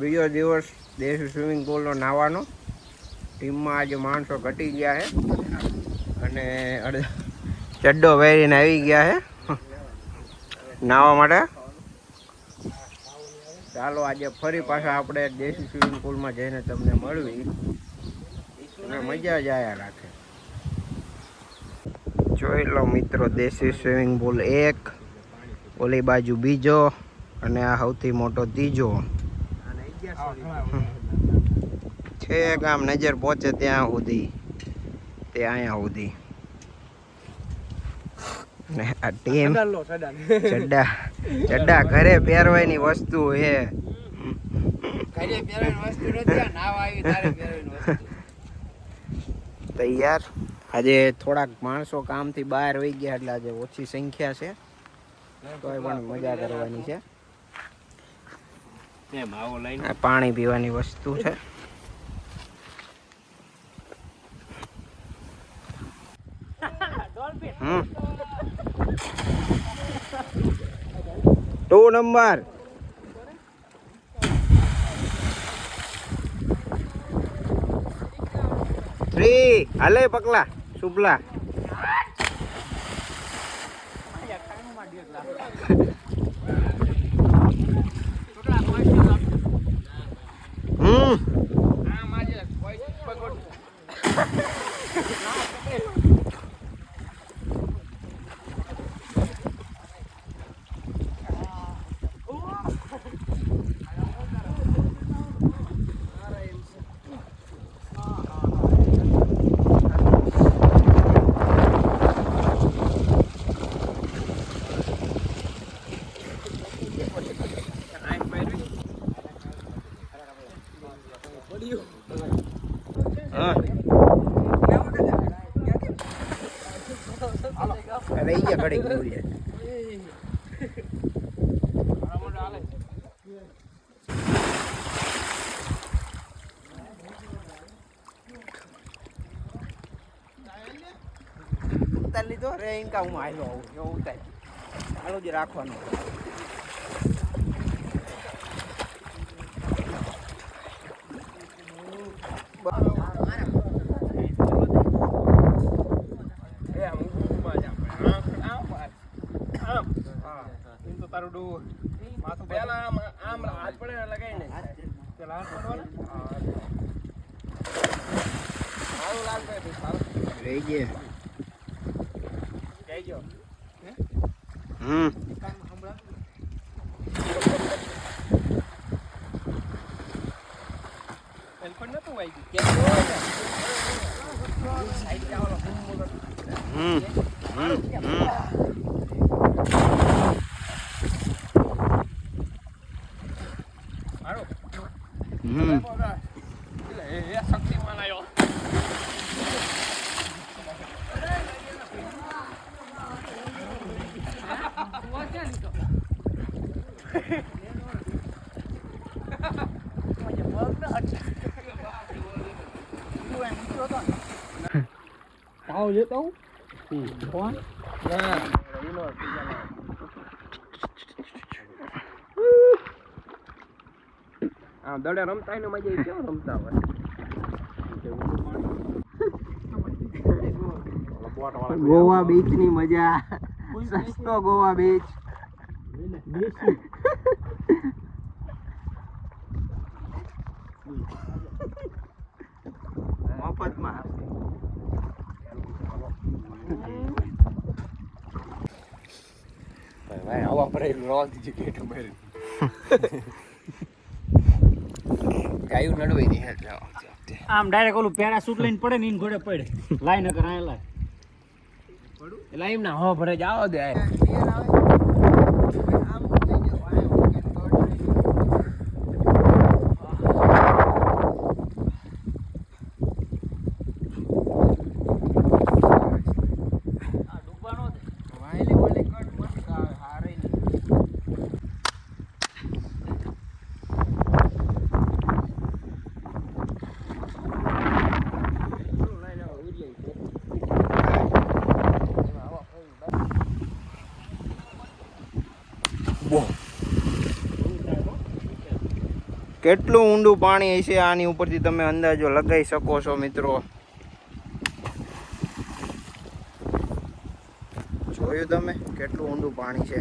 બીજો દિવસ દેશી સ્વિમિંગ પુલનો નાહવાનો. ટીમમાં આજે માણસો ઘટી ગયા છે અને ચડ્ડો પહેરીને આવી ગયા છે નાહવા માટે. ચાલો આજે ફરી પાછા આપણે દેશી સ્વિમિંગ પુલમાં જઈને તમને મળવી અને મજા જ આયા રાખે. જોઈ લો મિત્રો, દેશી સ્વિમિંગ પુલ એક, ઓલી બાજુ બીજો અને આ સૌથી મોટો ત્રીજો છે. ગામ નજર પહોંચે ત્યાં સુધી તે અહીંયા સુધી. ને આ ટીમ ચડ્ડા ઘરે પહેરવાની વસ્તુ છે. તૈયાર. આજે થોડાક માણસો કામથી બહાર વહી ગયા એટલે આજે ઓછી સંખ્યા છે, તોય પણ મજા કરવાની છે. પાણી પીવાની વસ્તુ છે. Two number three. હાલે પકલા શુભલા. રહી ગયા ઘડી ગયું. ઉતાર લીધો રે ઇનકા હું આવ્યો આવું જો ઉતાર ચાલુ જ રાખવાનું. રહી ગયા. શક્તિમાન આવ્યો. Tahu je tahu. Kuat. Nah, ini દડે રમતા ને મજા આવી. કેવું રમતા હોય ગોવા બીચ ની મજા. સસ્તો ગોવા બીચ. મફતમાં ભાઈ આવા પડે રોજ ગેટ ઉપર ગાયું નડવાઈ દે. આમ ડાયરેક્ટ ઓલું પેરાશૂટ લઈને પડે ને ઘોડે પડે લાઈ નકર આ લાઈ એટલે એમ ના હો ભરે જાવ દે. કેટલું ઊંડું પાણી હશે આની ઉપરથી તમે અંદાજો લગાવી શકો છો મિત્રો. જોયું તમે કેટલું ઊંડું પાણી છે.